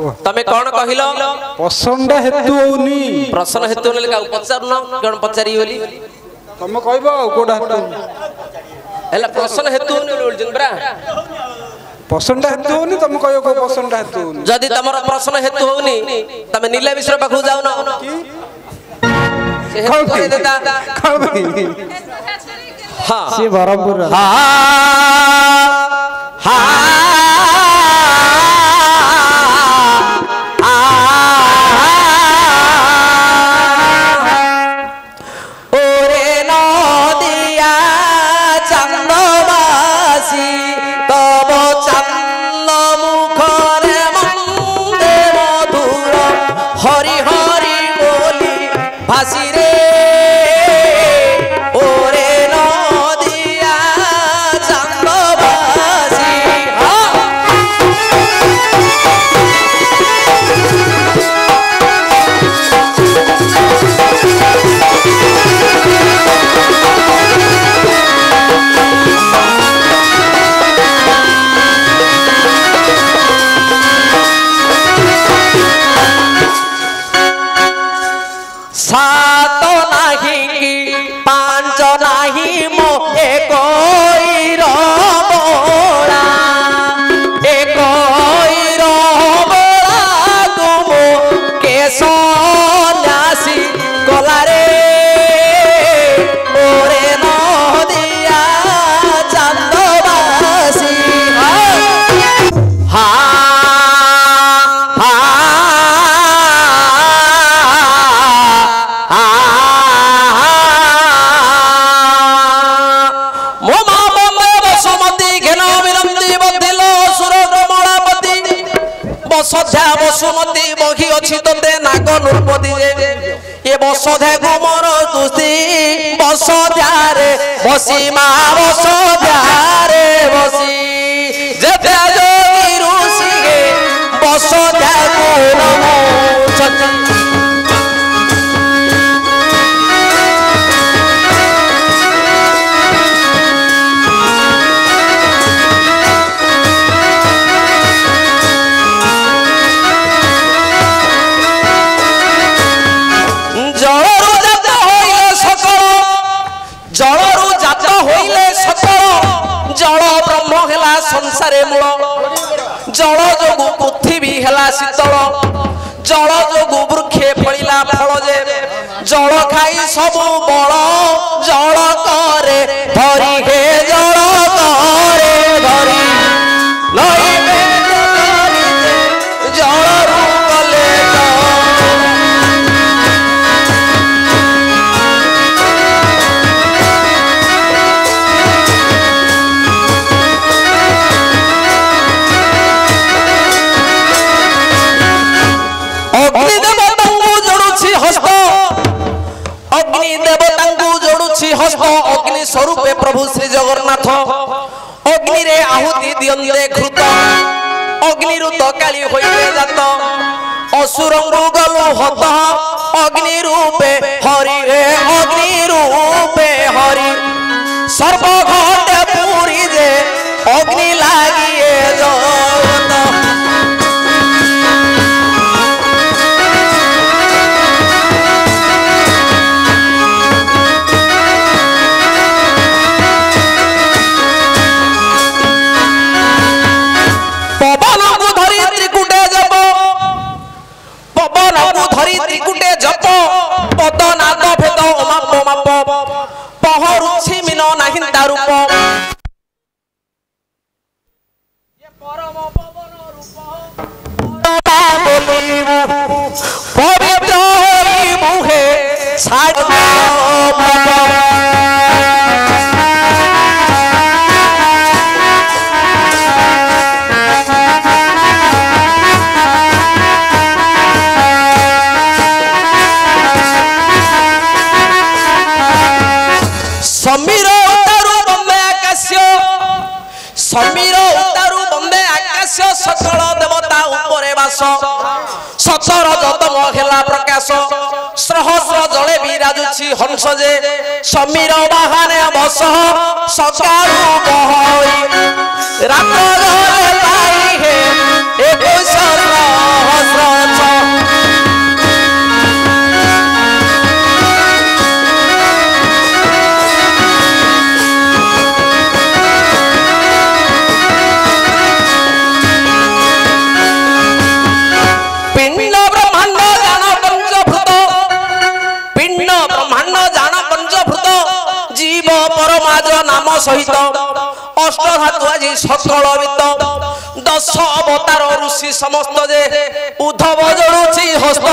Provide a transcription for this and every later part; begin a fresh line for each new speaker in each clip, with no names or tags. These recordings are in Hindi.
तमे कौन कहिलो
पसंद हेतु होनी
प्रश्न हेतु होने का पचारन कौन पचारी बोली
तुम कहबो कोडा हेतु
एला प्रश्न हेतु होने बोलजन बरा
पसंद हेतु होनी तुम कहयो को पसंद हेतु होनी
जदी तमर प्रश्न हेतु होनी तमे नीला मिश्र पाखु जाऊ न से हेतु करे देता हां
से बरमपुर
हां हां बसुमती बही अच्छी तोते नाग नृपति ये बसधे गुमर दुस्ती बसध्यारे बसी माँ बसध्यारे बसी जेते जोगी ऋषि बसध्या गुणम संसारे मूल जल जोगु पृथ्वी हेला शीतल जल जोगु वृक्षे फलिला फल जे जल खाई सबु बल जल करे धरी हे जल करे धरी नई जल रूपले हस्त अग्नि स्वरूपे प्रभु श्री जगन्नाथ अग्नि रे आहुति दियंदे घृत अग्नि रुत काली होइले जात असुरंगु गलु हत अग्नि रूपे हरि रे अग्नि रूपे हरि सर्व घटे पूरी जे अग्नि लागिए जगत त्रिकुटे जप पदनाद भेद माप माप पहरुछि मिन नाही दारूप ये परम पवन रूप पवित्र मुहे छाड़ समीर उतारू बंदे आकाश समीर उतारू बंदे आकाश सकल देवता उपरे वास सतर जतम हेला प्रकाश सहस्र जले विराजुछि हंस जे समीर बाहाने बस सकाळु बहई रात जले लाई हे 21 सहित अष्टधातु आज सकल वित्त 10 अवतार ऋषि समस्त जे उद्धव जोड़ुछि हस्त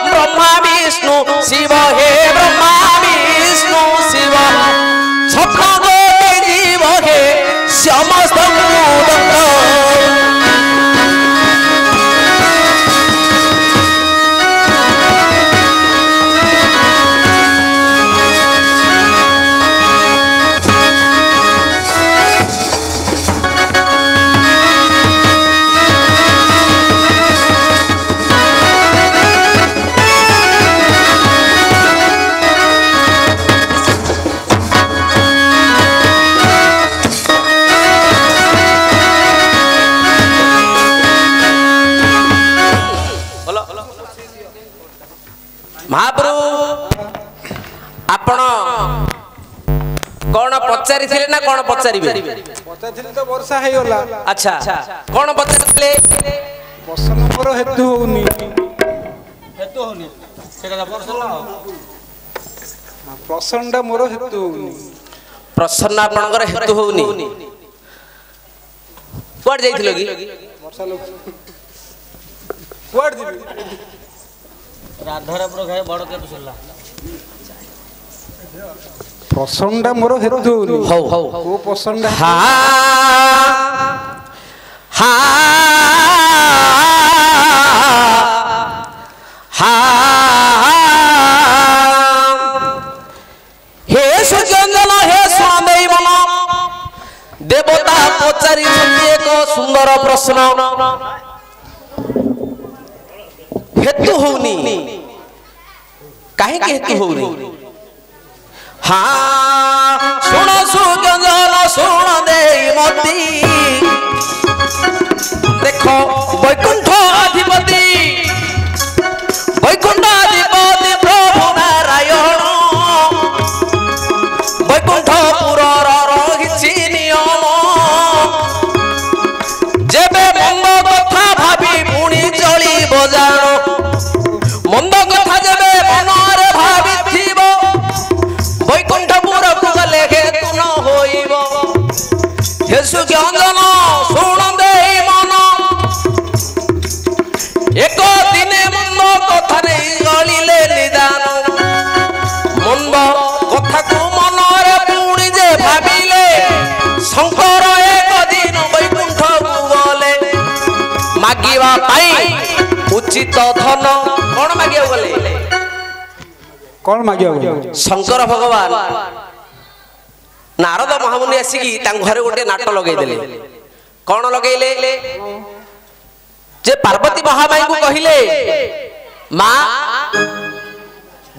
ब्रह्मा विष्णु शिव हे ब्रह्मा विष्णु शिव छत्र जीव हे समस्त महाप्रभु आपण कौन पचारि थिले ना कौन पचारिबे
पचारिथिले तो वर्षा हे होला
अच्छा कौन पचारिथिले
प्रश्न नंबर हेतु होउनी
सेटा प्रश्न
प्रश्नटा मोर हेतु होउनी
प्रश्न आपनकर हेतु होउनी कोड जाइथिलो की
वर्षा लोक कोड दिबे
राधारापुर खाए बड़ केतु सरला
प्रश्नटा मोर हेतु होउनी
हौ हौ
को प्रश्नटा
हा हा हा हे सुजंजन हे स्वामी मन देवता पचारि एक सुंदर प्रश्न हेतु होनी काहे के हेतु होनी हाँ सुन सुगंजन सुन दे मती देखो वैकुंठ अधिपति प्रभु नारायण वैकुंठ पुरर रहिछि नियम जेबे मंद कथा भाबी पुणी चली बजाण मंद कथा जेबे मनरे भाबिथिब वैकुंठपुर को गले हेतु न होइब हे सुगंजन सुन दे मन एक दिने मंद कथा नहीं गलिले निदान मंद कथा को मनरे पुणी जे भाबिले शंकर एक दिन वैकुंठ को गले मागिवा पाई उचित धन कौन मागिया गले
कौन मागिया
शंकर भगवान नारद महामुनि आसिकी घरे गोटे नाट लगे कौन लगेले जे पार्वती महामाई को कहिले माँ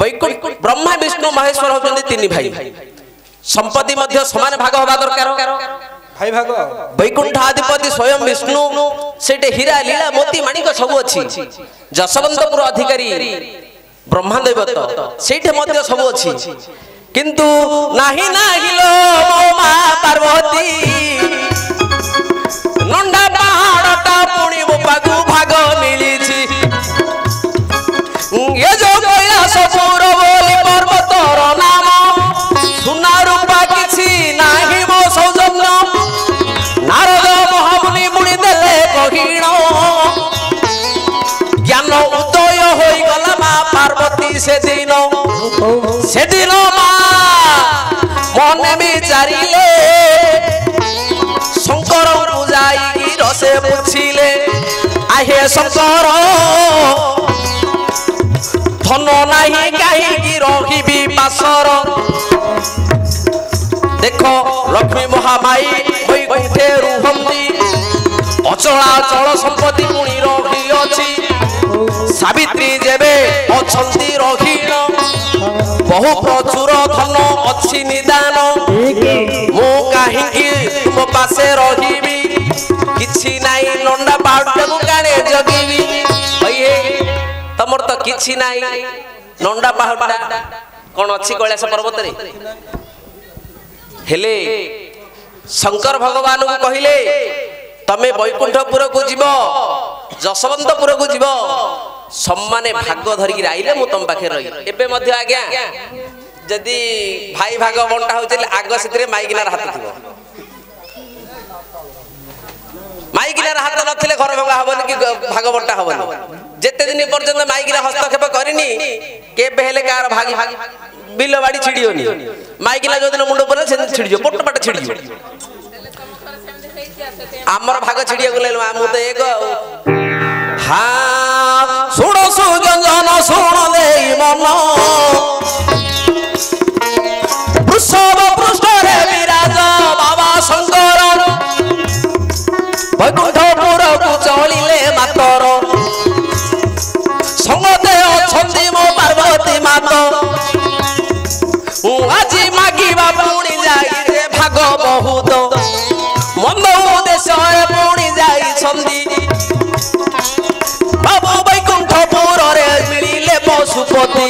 वैकुंठ ब्रह्मा विष्णु महेश्वर होचंदी तीन भाई संपत्ति मध्य समान भाग होबा दरकार
भाई भाग
वैकुंठाधिपति स्वयं विष्णु सेटे हीरा लीला मोती माणिक सब अच्छी जशवंतपुर अधिकारी ब्रह्मा दैवत सेठे मध्य सब अच्छी किंतु नाही नाही लो मो मां पार्वती नंडा पहाड़टा पुणी बागु भाग मिलिछि ये जो कैलासपुर बोली पर्वतर नाम सुना रूपा किछि नाही मो सौजन्य नारद महामुनि मुनि देले कहिण ज्ञान उदय होई गला मा पार्वती से दिन मा मन विचारिले शंकर पूजाई रसे पूछिले आहे शंकर धन नाही कहीं रही पासर देखो लक्ष्मी महामाई वैकुंठे रुहंती अचलाचल संपत्ति पुणी रही अछि सावित्री जेबे अछंती रहीण बहु प्रचुर धन अच्छी निदान मु कहीं तुम पासे रही किछि नाई लंडा पाउडा को गाने जगीबी तमर तो किछि नाई लंडा पाउडा कौन अच्छी कैलाश पर्वत रे हेले शंकर भगवान को कहिले तमे वैकुंठपुर को जीव जशवंतपुर को जीव सम्माने भाग धरिकी आइले मु तुम पाखे रही एबे मध्य आज्ञा जदि भाई भाग बंटा होउछ आग से माइकिनार हाथ थी माइकिनार हाथ नथिले घर भंगा हबन कि भाग बंटा हबन जेते दिन पर्यंत माइकिना हस्तक्षेप करनी केबे हेले कार भागी बिल बाड़ी छिड़ियोनी माइकिना जो दिन मुंड पर से छिड़ियो पट पट छिड़ियो आमर भाग छिड़िया गले मु तो एक हाँ सुनो सुगंजन सुन दे मन वृषभ पृष्ठरे विराज बाबा शंकर वैकुंठपुर को चलिले मातर संगते अछंती मो पार्वती मात आज मागिबा पुणी जाई रे भाग बहुत मंद उद्देश्य पुणी जाई छंदी बाबू वैकुंठपुर रे मिलिले पशुपति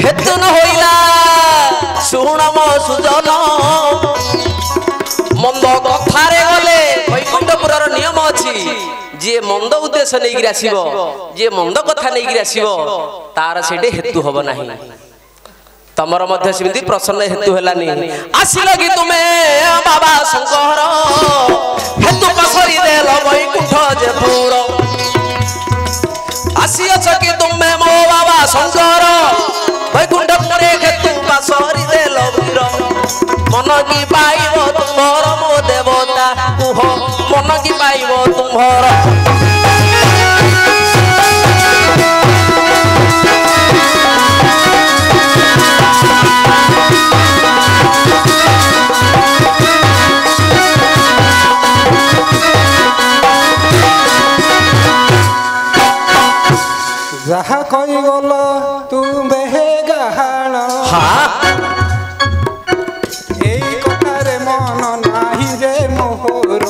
हेतु न होइला सुण मो सुजन मंद कथारे गले वैकुंठपुर नियम अछि जे मंद उद्देश्य नहीं आसीबो जे मंद कथा नहीं आसीबो तार सेडे हेतु होबो नाही तमर मध्य सिमिति प्रसन्न हेतु हेलानी आसिल कि तुमे बाबा शंकर हेतु पसरी देल वैकुंठ जे पूर आसियछ कि तुमे मो बाबा शंकर वैकुंठपुर हेतु पसरी देल वीर मन की पाइबो तुमर मो देवता कुह मन की पाइबो तुमर
जहा कई गल तू बेहे गाहाण एई कथारे मन नाही जे मोहर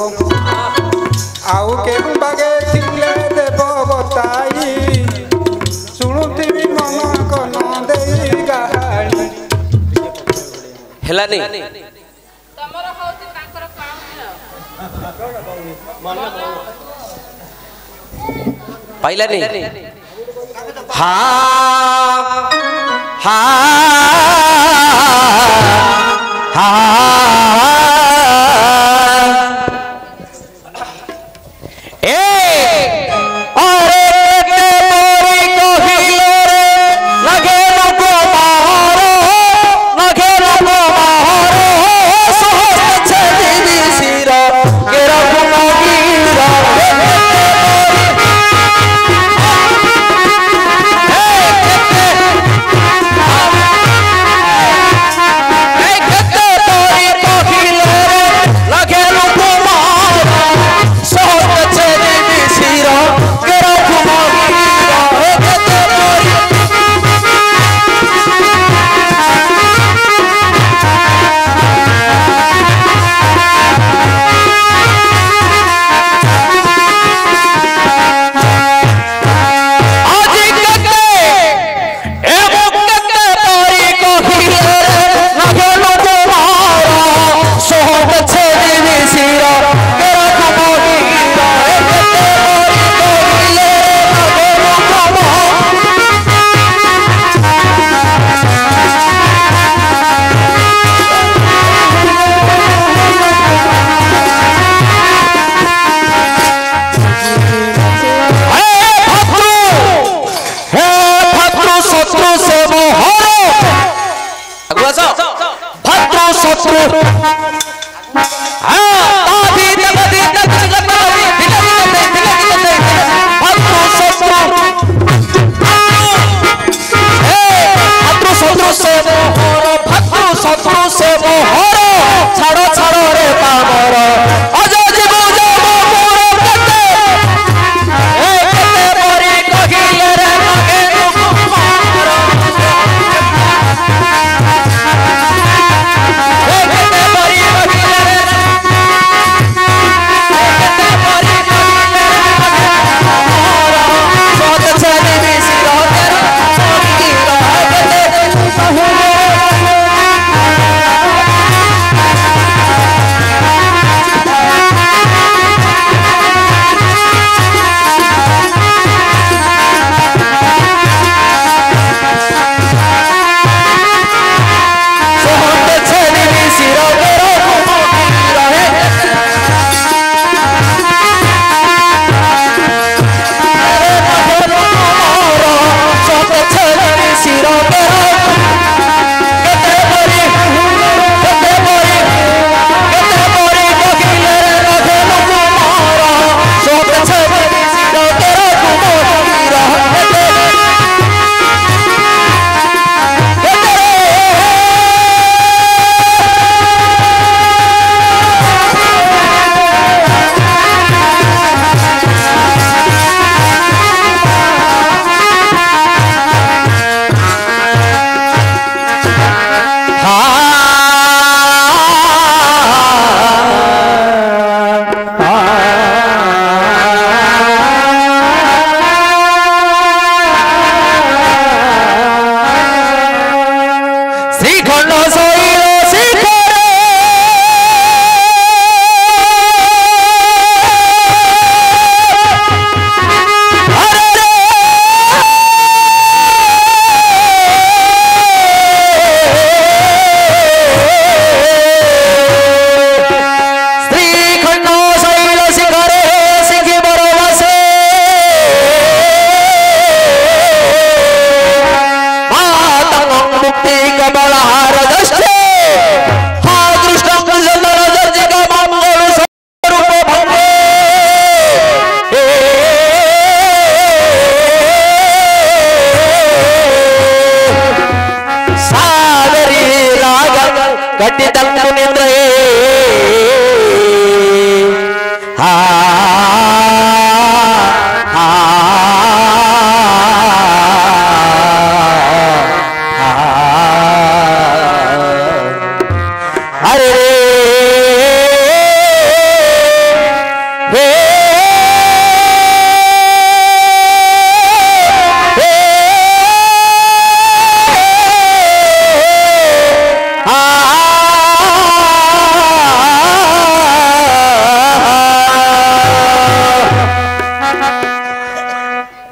आउ के बागे थिले देव बताई सुनुथिबी मन कन देई गाहाणी
हेलानी
तमर होती ताकर
पाइलानी हा हा हा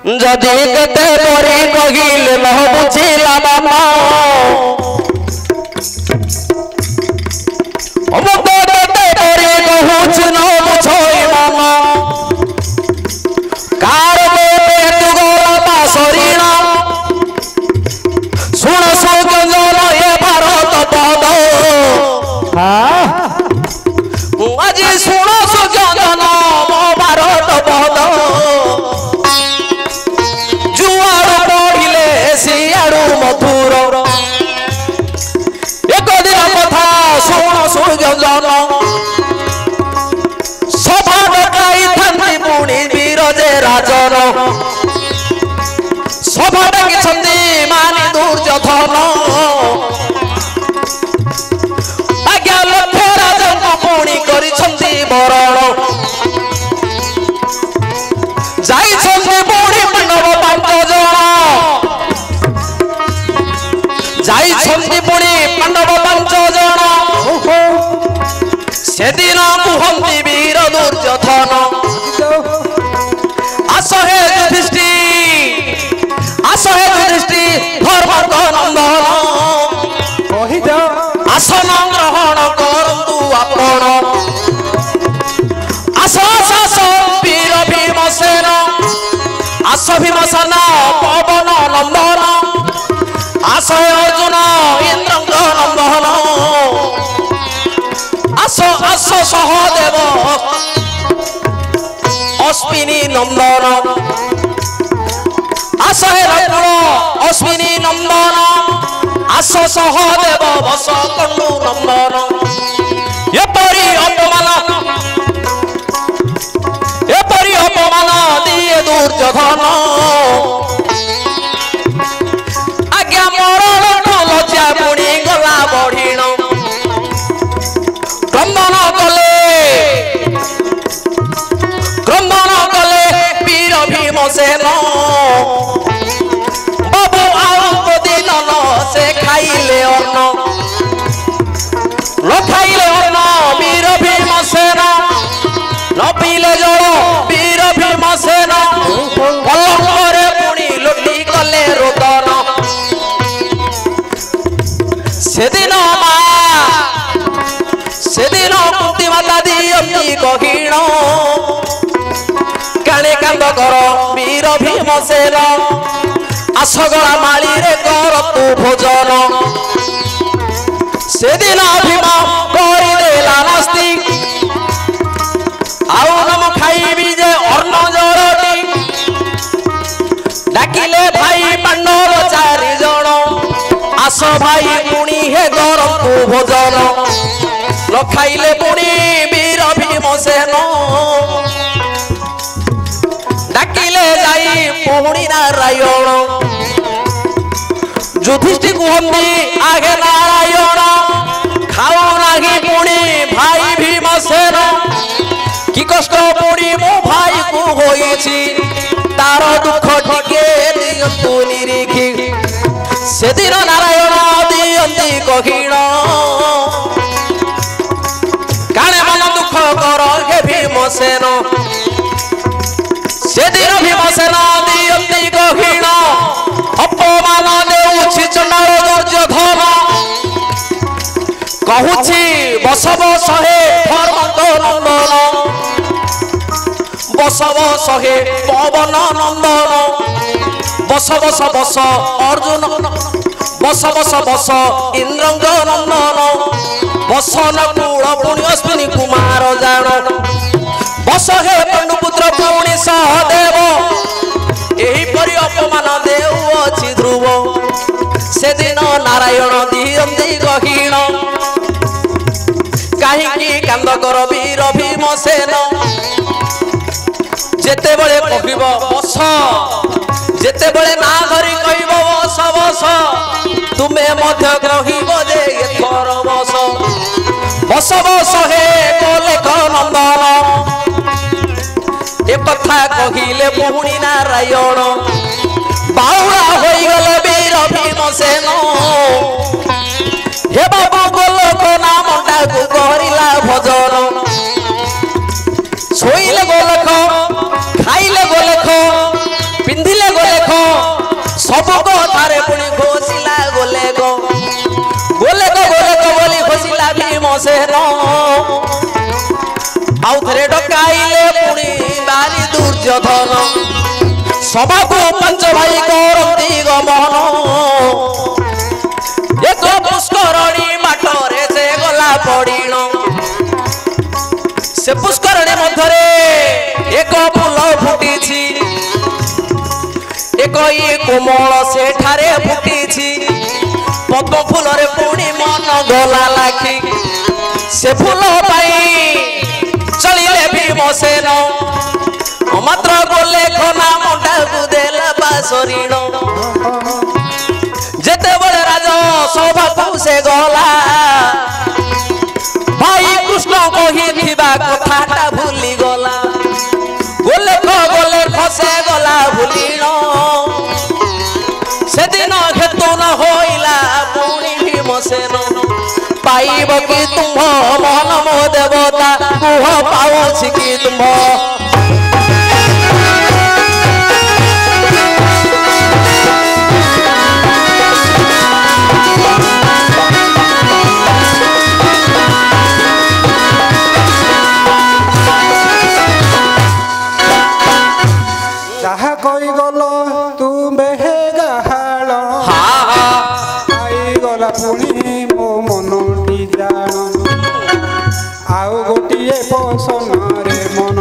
जदि केते परी कहिले न बुझिला बाबा अमत केते परी कहूछ न बुझोई मामा कार गोटे तु गोला शरीर सुन सुगंजन ये भारत पद आज सुन सुगंजन मो भारत पद जुआर पढ़िले सियाड़ू मधुर एक दिन कथा सुन सुगंजन सभा डकाई थांती पुणी बीरजे राजन सभा डाकिछन्ति मानि दुर्योधन आज्ञा लक्ष्य राजन पुणी करिछन्ति बरण जाइछन्ति पुणी पांडव 5 जण जाइछन्ति पुणी पांडव 5 जण सेदिन कुहन्ति वीर दुर्योधन आस हे युधिष्ठि धर्म नंदन आसन ग्रहण करतु आपण आस आस वीर भीमसेन आस भीमसेन पवन नंदन आस अर्जुन इंद्रंग नंदन आस आस सहदेव अश्विनी नंदन आस हे नकुल अश्विनी नंदन आस सहदेव बस कंडु नंदन एपरी अपमान दिए दुर्योधन आज्ञा मरण लज्जा पुणी गला बढ़िण क्रंदन कले वीर भीमसेन बाबू आउप दिन से खाइले अन्न न खाइले अन्न वीर भीमसेन न पीले जल वीर भीमसेन पलंगरे पुणी लुटी गले रोदन सेदिन कुंती माता दियंती कहिण काणे कांद कर वीर भीमसेन आसगला माली रे कर तू भोजन सेदिन भीम करिदेला नास्ति आउ नम खाइबी जे अन्न जरटी डाकिले भाई पांडव 4 जण आस भाई पुणी हे कर तू भोजन न खाइले पुणी वीर भीमसेन डाकिले जाई पुणी नारायण युधिष्ठिर कहन्ति आगे नारायण खाओ नाही पुणी भाई भीमसेन कि कष्ट पुणी मो भाई को होइछि तार दुख टिके दियंतु निरीखि सेदिन नारायण दियंति कहिण काणे मन दुख कर हे भीमसेन सेदिन भीमसेन दियंति कहिण अपमान देउछि चंडाल दुर्योधन कहूछि बसव सहे धर्मंत नंदन बसव सहे पवन नंदन बस बस बस अर्जुन बस बस बस इंद्रंग नंदन बस नकुल पुण्य अश्विनी कुमार जान बस हे पांडुपुत्र पुणी सहदेव एही परि अपमान देउछि ध्रुव सेदिन नारायण दियंति कहिण काहिकी कांद कर वीर भीमसेन जेते बळे कहिब बस जेते बळे ना धरि कहिब बस बस तुमे मध्य कहिब जे एथर बस बस बस हे कोलेख नंदन ए कथा कहिले पुणी नारायण बाउला होई गले वीर भीमसेन हे बाबू गोलोक नाम टाकु करिला भजन शोइले गोलख खाइले गोलख पिंधिले सब कथारे पुणी घोषिला गोले गो बोली घोषिला भीमसेन आउ थरे डकाइले पुणी बारी दुर्योधन सभा को पंच भाई करती गमन एक पुष्करणी माटरे से गला पड़िण से पुष्करणी मध्यरे एक फूल फुटी एक ये कोमल से ठारे फुटी पद्म फूल रे पुणी मन गला लाखी से फूल पाई चलिले भीमसेन मात्र गोले खना मुंडा को देला बासरीण जेते बड़े राजा सभा को से गला भाई कृष्ण कही कथाटा भूली गला गोले खसे गला भूलिण से दिन हेतु न होइला पुणी भीमसेन पाइब कि तुम मन मो देवता कुह पाओ कि तुम
ଯାହା କହିଗଲ ତୁମେ ହେ ଗାହାଳ ପାଇଗଲା ପୁଣି ମୋ ମନଟି ଜାଣ ଆଉ ଗୋଟିଏ ପସନରେ ମନ